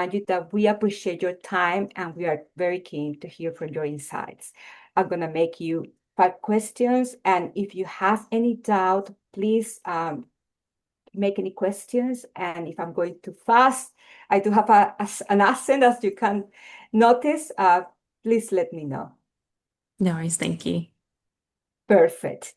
you that we appreciate your time and we are very keen to hear from your insights. I'm going to make you 5 questions, and if you have any doubt, please make any questions. And if I'm going too fast, I do have an accent, as you can notice. Please let me know. No worries, thank you. Perfect.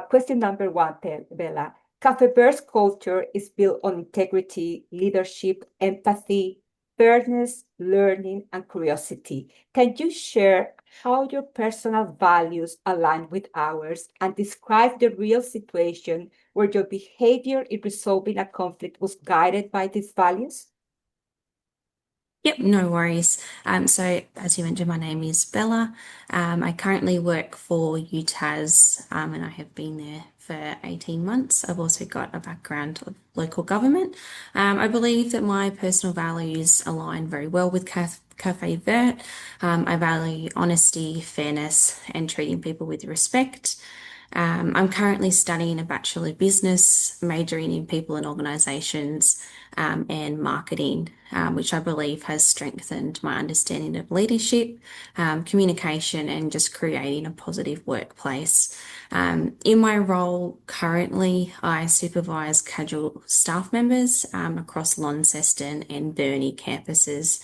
Question number 1, Bella. Cafe Bear's culture is built on integrity, leadership, empathy, fairness, learning, and curiosity. Can you share how your personal values align with ours and describe the real situation where your behavior in resolving a conflict was guided by these values? Yep, no worries. So as you mentioned, my name is Bella. I currently work for UTAS, and I have been there for 18 months. I've also got a background of local government. I believe that my personal values align very well with Cafe Vert. I value honesty, fairness, and treating people with respect. I'm currently studying a Bachelor of Business, majoring in people and organisations, and marketing, which I believe has strengthened my understanding of leadership, communication, and just creating a positive workplace. In my role currently, I supervise casual staff members across Launceston and Burnie campuses.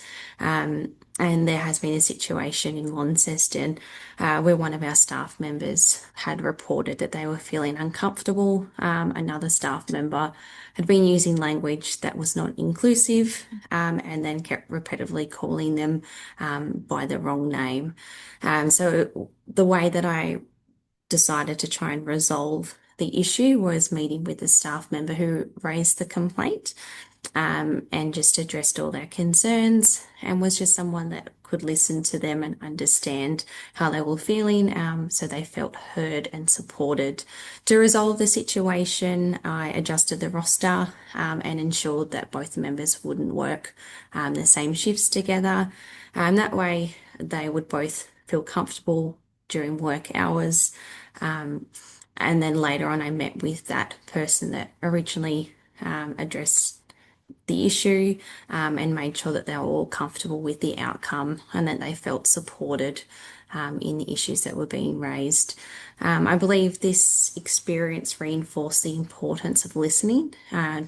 And there has been a situation in Launceston where one of our staff members had reported that they were feeling uncomfortable. Another staff member had been using language that was not inclusive, and then kept repetitively calling them by the wrong name. So the way that I decided to try and resolve the issue was meeting with the staff member who raised the complaint, and just addressed all their concerns, and was just someone that could listen to them and understand how they were feeling, so they felt heard and supported. To resolve the situation, I adjusted the roster, and ensured that both members wouldn't work the same shifts together. That way, they would both feel comfortable during work hours. And then later on, I met with that person that originally addressed the issue, and made sure that they were all comfortable with the outcome and that they felt supported in the issues that were being raised. I believe this experience reinforced the importance of listening,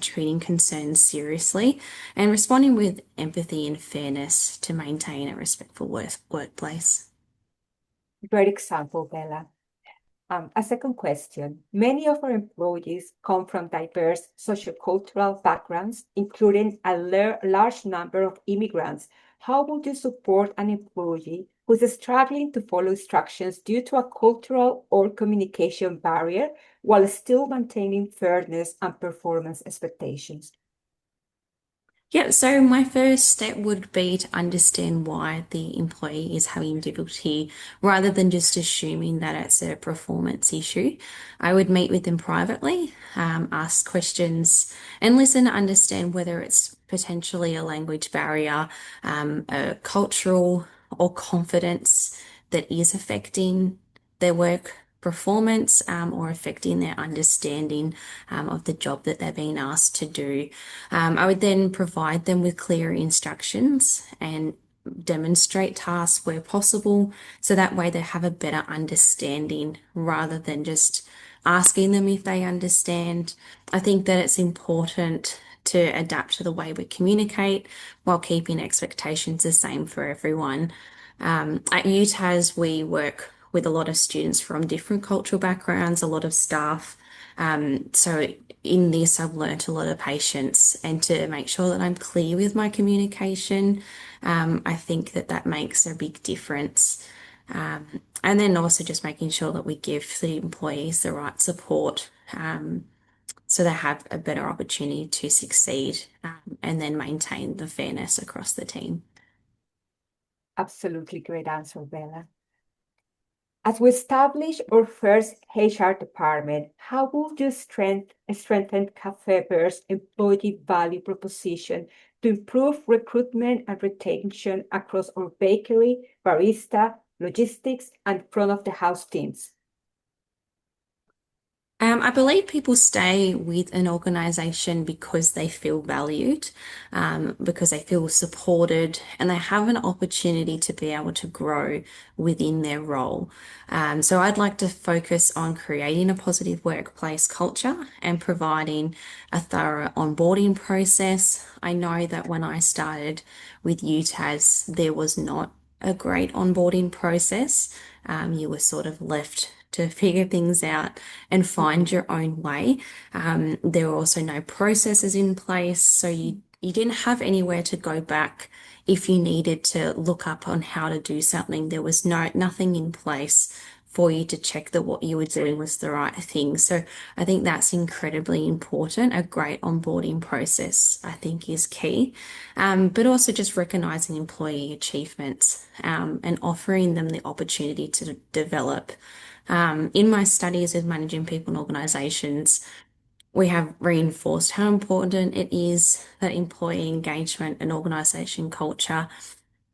treating concerns seriously, and responding with empathy and fairness to maintain a respectful workplace. Great example, Bella. A second question. Many of our employees come from diverse sociocultural backgrounds, including a large number of immigrants. How would you support an employee who's struggling to follow instructions due to a cultural or communication barrier while still maintaining fairness and performance expectations? Yeah, so my first step would be to understand why the employee is having difficulty rather than just assuming that it's a performance issue. I would meet with them privately, ask questions, and listen to understand whether it's potentially a language barrier, a cultural or confidence that is affecting their work performance, or affecting their understanding of the job that they're being asked to do. I would then provide them with clear instructions and demonstrate tasks where possible, so that way they have a better understanding rather than just asking them if they understand. I think that it's important to adapt to the way we communicate while keeping expectations the same for everyone. At UTAS, we work with a lot of students from different cultural backgrounds, a lot of staff. So in this, I've learnt a lot of patience and to make sure that I'm clear with my communication. I think that that makes a big difference. And then also just making sure that we give the employees the right support, so they have a better opportunity to succeed, and then maintain the fairness across the team. Absolutely great answer, Bella. As we establish our first HR department, how would you strengthen Cafe Bear's employee value proposition to improve recruitment and retention across our bakery, barista, logistics, and front of the house teams? I believe people stay with an organization because they feel valued, because they feel supported, and they have an opportunity to be able to grow within their role. So I'd like to focus on creating a positive workplace culture and providing a thorough onboarding process. I know that when I started with UTAS, there was not a great onboarding process. You were sort of left to figure things out and find your own way. There were also no processes in place, so you didn't have anywhere to go back if you needed to look up on how to do something. There was nothing in place for you to check that what you were doing was the right thing. So I think that's incredibly important. A great onboarding process, I think, is key. But also just recognizing employee achievements, and offering them the opportunity to develop. In my studies with managing people and organizations, we have reinforced how important it is that employee engagement and organization culture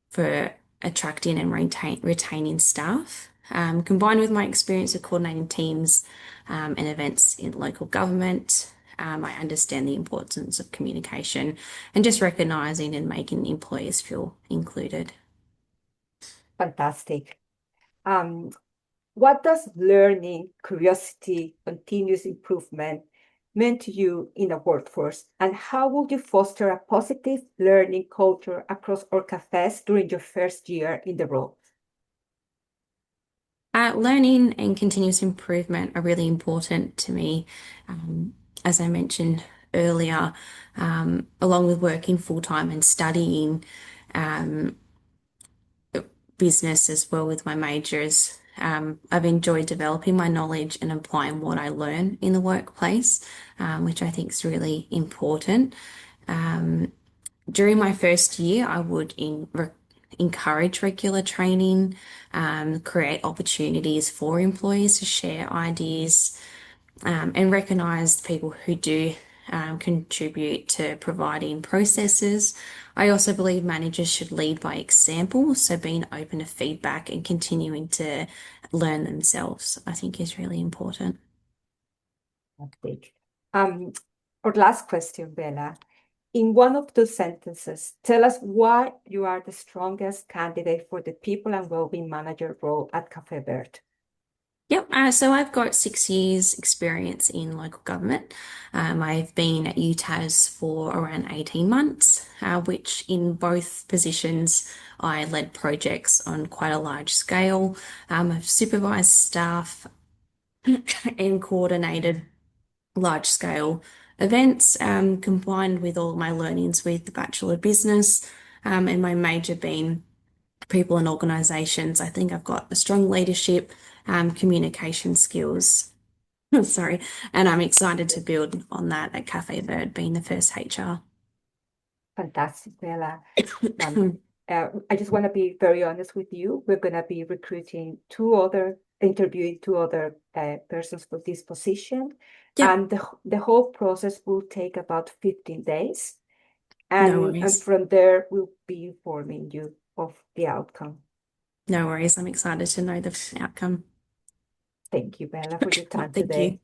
for attracting and retaining staff. Combined with my experience of coordinating teams and events in local government, I understand the importance of communication and just recognizing and making employees feel included. Fantastic. Um, what does learning, curiosity, continuous improvement mean to you in a workforce? And how would you foster a positive learning culture across Orcafest during your first year in the role? Learning and continuous improvement are really important to me. Um, as I mentioned earlier, along with working full time and studying um, business as well with my majors, I've enjoyed developing my knowledge and applying what I learn in the workplace, which I think is really important. During my first year, I would encourage regular training, create opportunities for employees to share ideas, and recognize people who do contribute to providing processes. I also believe managers should lead by example, so being open to feedback and continuing to learn themselves, I think is really important. Fantastic. Um, our last question, Bella. In one of two sentences, tell us why you are the strongest candidate for the People and Wellbeing Manager role at Cafe Verde. Yep. So I've got 6 years experience in local government. I've been at UTAS for around 18 months, which in both positions I led projects on quite a large scale. I've supervised staff and coordinated large scale events, combined with all my learnings with the Bachelor of Business, and my major being people and organizations. I think I've got a strong leadership, communication skills. Sorry, and I'm excited to build on that at Cafe Verde, being the first HR. Fantastic, Bella. Um, I just want to be very honest with you. We're going to be interviewing two other persons for this position. Yep, And the whole process will take about 15 days. no And worries. from there, we'll be informing you of the outcome. No worries. I'm excited to know the outcome. Thank you, Bella, for your time Thank you. today.